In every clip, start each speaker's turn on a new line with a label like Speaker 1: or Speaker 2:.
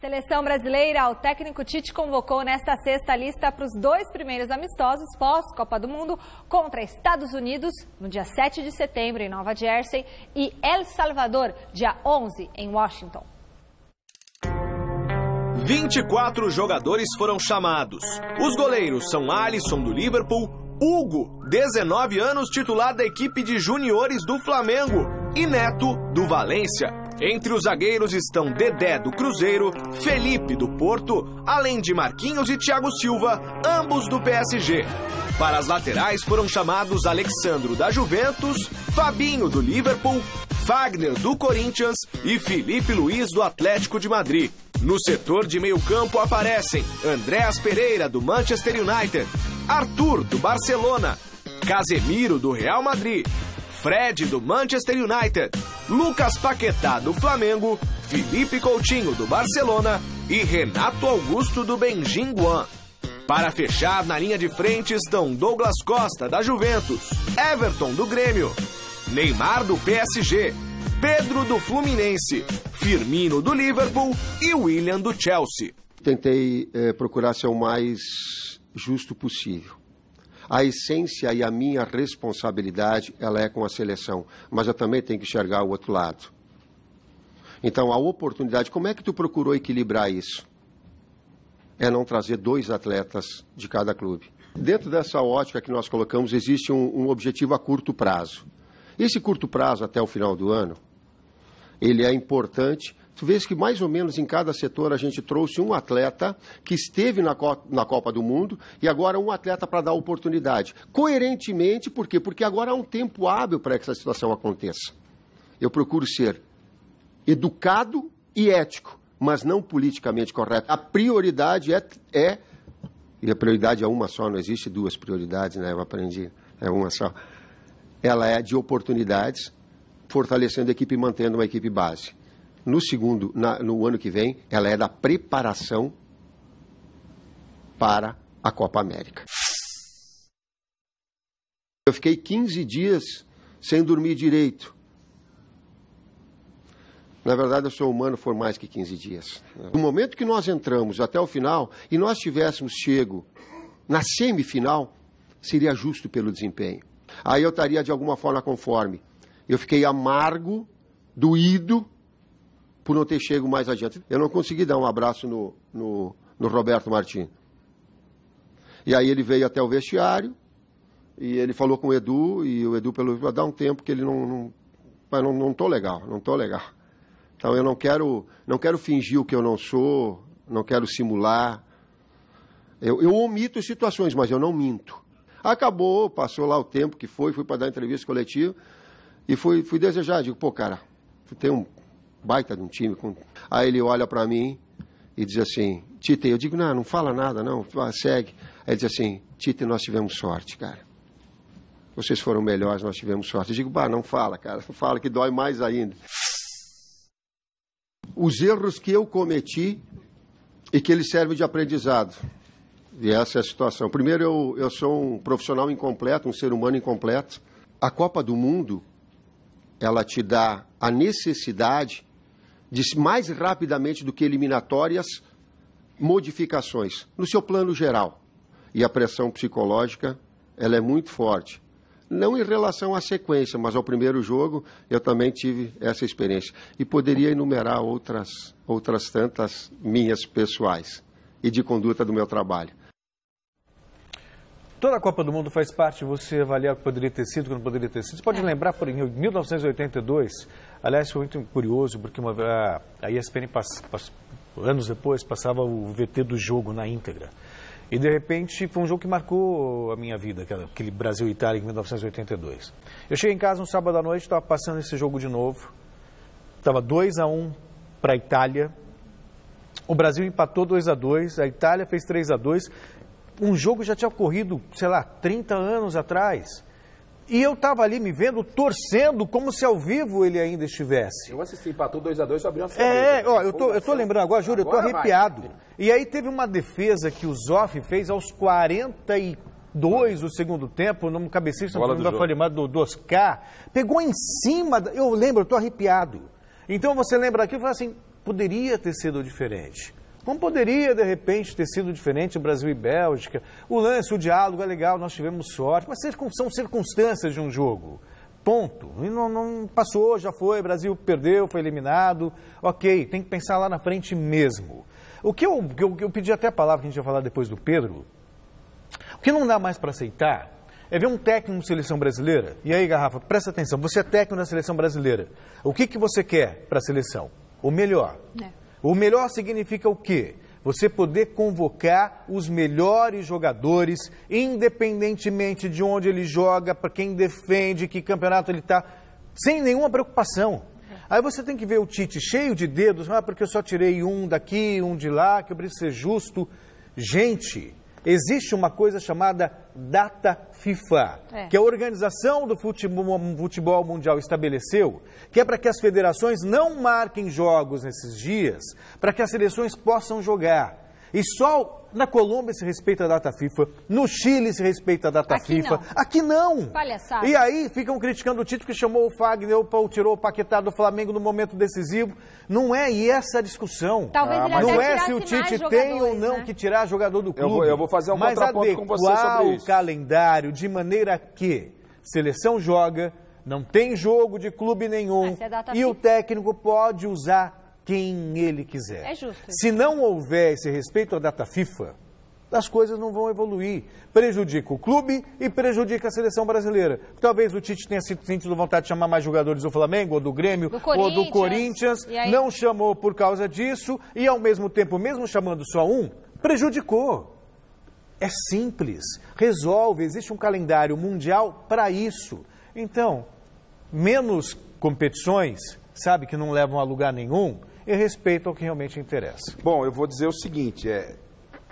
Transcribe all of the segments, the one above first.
Speaker 1: Seleção brasileira, o técnico Tite convocou nesta sexta a lista para os 2 primeiros amistosos pós-Copa do Mundo contra Estados Unidos, no dia 7 de setembro, em Nova Jersey, e El Salvador, dia 11, em Washington.
Speaker 2: 24 jogadores foram chamados. Os goleiros são Alisson, do Liverpool, Hugo, 19 anos, titular da equipe de juniores do Flamengo, e Neto, do Valência. Entre os zagueiros estão Dedé, do Cruzeiro, Felipe, do Porto, além de Marquinhos e Thiago Silva, ambos do PSG. Para as laterais foram chamados Alexandro, da Juventus, Fabinho, do Liverpool, Fagner, do Corinthians e Felipe Luiz, do Atlético de Madrid. No setor de meio-campo aparecem Andréas Pereira, do Manchester United, Arthur, do Barcelona, Casemiro, do Real Madrid, Fred, do Manchester United, Lucas Paquetá, do Flamengo, Felipe Coutinho, do Barcelona e Renato Augusto, do Benjinguan. Para fechar, na linha de frente estão Douglas Costa, da Juventus, Everton, do Grêmio, Neymar, do PSG, Pedro, do Fluminense, Firmino, do Liverpool e William, do Chelsea.
Speaker 3: Tentei procurar ser o mais justo possível. A essência e a minha responsabilidade, ela é com a seleção, mas eu também tenho que enxergar o outro lado. Então, a oportunidade, como é que tu procurou equilibrar isso? É não trazer 2 atletas de cada clube. Dentro dessa ótica que nós colocamos, existe um objetivo a curto prazo. Esse curto prazo, até o final do ano, ele é importante. Tu vês que mais ou menos em cada setor a gente trouxe um atleta que esteve na Copa do Mundo e agora um atleta para dar oportunidade. Coerentemente, por quê? Porque agora há um tempo hábil para que essa situação aconteça. Eu procuro ser educado e ético, mas não politicamente correto. A prioridade e a prioridade é uma só, não existe 2 prioridades, né? Eu aprendi, é uma só. Ela é de oportunidades, fortalecendo a equipe e mantendo uma equipe base. No ano que vem, ela é da preparação para a Copa América. Eu fiquei 15 dias sem dormir direito. Na verdade, eu sou humano por mais que 15 dias. No momento que nós entramos até o final, e nós tivéssemos chego na semifinal, seria justo pelo desempenho. Aí eu estaria de alguma forma conforme. Eu fiquei amargo, doído, por não ter chego mais adiante. Eu não consegui dar um abraço no Roberto Martins. E aí ele veio até o vestiário, e ele falou com o Edu, e o Edu falou, dá um tempo que ele não tô legal. Então eu não quero fingir o que eu não sou, não quero simular. Eu omito situações, mas eu não minto. Acabou, passou lá o tempo que fui para dar entrevista coletiva, e fui desejar, digo, pô, cara, tu tem um baita de um time. Aí ele olha para mim e diz assim, Tite, eu digo, não fala nada, não, segue. Aí ele diz assim, Tite, nós tivemos sorte, cara. Vocês foram melhores, nós tivemos sorte. Eu digo, não fala, cara, fala que dói mais ainda. Os erros que eu cometi e que eles servem de aprendizado. E essa é a situação. Primeiro, eu sou um profissional incompleto, um ser humano incompleto. A Copa do Mundo, ela te dá a necessidade de, mais rapidamente do que eliminatórias, modificações no seu plano geral. E a pressão psicológica, ela é muito forte. Não em relação à sequência, mas ao primeiro jogo, eu também tive essa experiência. E poderia enumerar outras tantas minhas pessoais e de conduta do meu trabalho.
Speaker 4: Toda a Copa do Mundo faz parte, você avaliar o que poderia ter sido, o que não poderia ter sido. Você pode lembrar, por exemplo, em 1982, aliás, foi muito curioso, porque a ESPN, anos depois, passava o VT do jogo na íntegra. E, de repente, foi um jogo que marcou a minha vida, aquele Brasil e Itália em 1982. Eu cheguei em casa um sábado à noite, estava passando esse jogo de novo. Estava 2-1 para a Itália. O Brasil empatou 2-2, a Itália fez 3-2. Um jogo já tinha ocorrido, 30 anos atrás. E eu estava ali me vendo, torcendo, como se ao vivo ele ainda estivesse.
Speaker 5: Eu assisti, empatou 2-2, só abriu uma sorriso.
Speaker 4: Eu tô lembrando agora, Júlio, eu tô arrepiado. E aí teve uma defesa que o Zoff fez aos 42 do segundo tempo, num cabeceista do Oscar. Pegou em cima, eu lembro, eu tô arrepiado. Então você lembra aqui e fala assim, poderia ter sido diferente. Como poderia, de repente, ter sido diferente o Brasil e Bélgica? O lance, o diálogo é legal, nós tivemos sorte, mas são circunstâncias de um jogo. Ponto. E não passou, já foi, o Brasil perdeu, foi eliminado. Ok, tem que pensar lá na frente mesmo. O que eu pedi até a palavra que a gente ia falar depois do Pedro, o que não dá mais para aceitar é ver um técnico na seleção brasileira. E aí, Garrafa, presta atenção, você é técnico na seleção brasileira. O que você quer para a seleção? O melhor. O melhor significa o quê? Você poder convocar os melhores jogadores, independentemente de onde ele joga, para quem defende, que campeonato ele está, sem nenhuma preocupação. Aí você tem que ver o Tite cheio de dedos, porque eu só tirei um daqui, um de lá, que eu preciso ser justo. Gente, existe uma coisa chamada data FIFA, que a Organização do Futebol Mundial estabeleceu, que é para que as federações não marquem jogos nesses dias, para que as seleções possam jogar. E só na Colômbia se respeita a data FIFA, no Chile se respeita a data FIFA, aqui não.
Speaker 1: Palhaçada.
Speaker 4: E aí ficam criticando o Tite que chamou o Fagner, tirou o Paquetá do Flamengo no momento decisivo. Não é essa a discussão.
Speaker 1: Talvez ele
Speaker 4: não
Speaker 1: até
Speaker 4: é se o Tite tem ou não que tirar jogador do clube.
Speaker 5: Eu vou fazer um contraponto com você sobre isso.
Speaker 4: O calendário de maneira que seleção joga, não tem jogo de clube nenhum e o técnico pode usar quem ele quiser.
Speaker 1: É justo.
Speaker 4: Se não houver esse respeito à data FIFA, as coisas não vão evoluir. Prejudica o clube e prejudica a seleção brasileira. Talvez o Tite tenha sentido vontade de chamar mais jogadores do Flamengo, ou do Grêmio, ou do Corinthians. Não chamou por causa disso e, ao mesmo tempo, mesmo chamando só um, prejudicou. É simples. Resolve. Existe um calendário mundial para isso. Então, menos competições, sabe, que não levam a lugar nenhum, e respeito ao que realmente interessa.
Speaker 5: Bom, eu vou dizer o seguinte,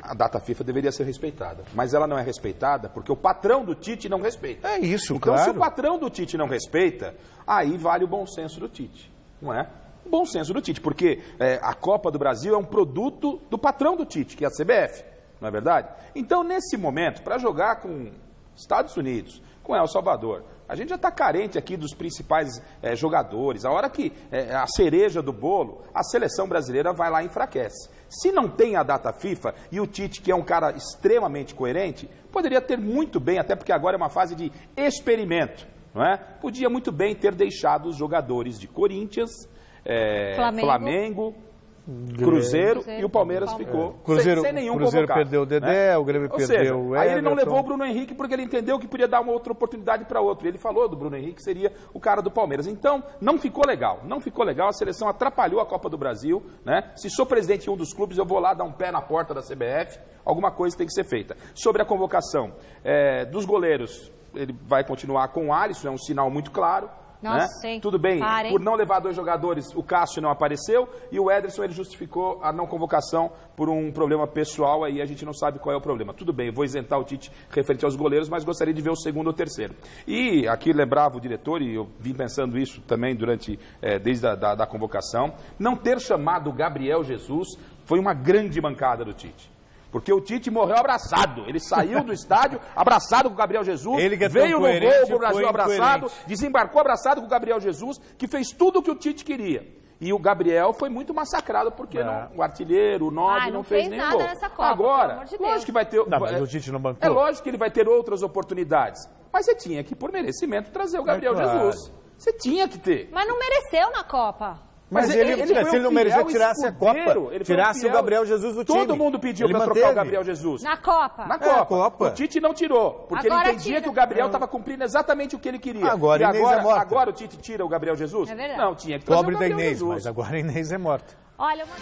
Speaker 5: a data FIFA deveria ser respeitada, mas ela não é respeitada porque o patrão do Tite não respeita.
Speaker 4: É isso,
Speaker 5: então,
Speaker 4: claro.
Speaker 5: Se o patrão do Tite não respeita, aí vale o bom senso do Tite, não é? O bom senso do Tite, porque a Copa do Brasil é um produto do patrão do Tite, que é a CBF, não é verdade? Então, nesse momento, para jogar com Estados Unidos, com El Salvador, a gente já está carente aqui dos principais jogadores. A hora que a cereja do bolo, a seleção brasileira vai lá e enfraquece. Se não tem a data FIFA e o Tite, que é um cara extremamente coerente, poderia ter muito bem, até porque agora é uma fase de experimento, não é? Podia muito bem ter deixado os jogadores de Corinthians, Flamengo, Cruzeiro e o Palmeiras ficou sem nenhum
Speaker 4: Cruzeiro
Speaker 5: convocado,
Speaker 4: perdeu o Dedé, o Grêmio perdeu o Everton.
Speaker 5: Aí ele não levou o Bruno Henrique porque ele entendeu que podia dar uma outra oportunidade para outro. Ele falou do Bruno Henrique, seria o cara do Palmeiras. Então, não ficou legal, a seleção atrapalhou a Copa do Brasil, né? Se sou presidente de um dos clubes, eu vou lá dar um pé na porta da CBF, alguma coisa tem que ser feita. Sobre a convocação dos goleiros, ele vai continuar com o Alisson, é um sinal muito claro.
Speaker 1: Nossa,
Speaker 5: né? Tudo bem, por não levar dois jogadores, o Cássio não apareceu e o Ederson ele justificou a não convocação por um problema pessoal, aí a gente não sabe qual é o problema. Tudo bem, eu vou isentar o Tite referente aos goleiros, mas gostaria de ver o segundo ou terceiro. E aqui lembrava o diretor, e eu vim pensando isso também desde a convocação, não ter chamado o Gabriel Jesus foi uma grande mancada do Tite. Porque o Tite morreu abraçado. Ele saiu do estádio abraçado com o Gabriel Jesus, veio no voo pro Brasil abraçado, desembarcou abraçado com o Gabriel Jesus, que fez tudo o que o Tite queria. E o Gabriel foi muito massacrado porque o artilheiro, o 9, não fez nem gol.
Speaker 1: Nessa Copa,
Speaker 5: agora, lógico que vai ter...
Speaker 4: mas o Tite não bancou.
Speaker 5: É lógico que ele vai ter outras oportunidades. Mas você tinha que, por merecimento, trazer o Gabriel Jesus. Você tinha que ter.
Speaker 1: Mas não mereceu na Copa.
Speaker 4: Mas se ele não merecia, tirasse a Copa, tirasse o Gabriel Jesus do time.
Speaker 5: Todo mundo pediu para trocar o Gabriel Jesus.
Speaker 1: Na Copa.
Speaker 5: Na Copa. O Tite não tirou, porque ele entendia que o Gabriel estava cumprindo exatamente o que ele queria.
Speaker 4: Agora
Speaker 5: o Tite tira o Gabriel Jesus?
Speaker 1: É verdade.
Speaker 5: Não, tinha que trazer
Speaker 4: Pobre
Speaker 5: o Gabriel
Speaker 4: da Inês,
Speaker 5: Jesus.
Speaker 4: Mas agora a Inês é morta.
Speaker 1: Olha, uma...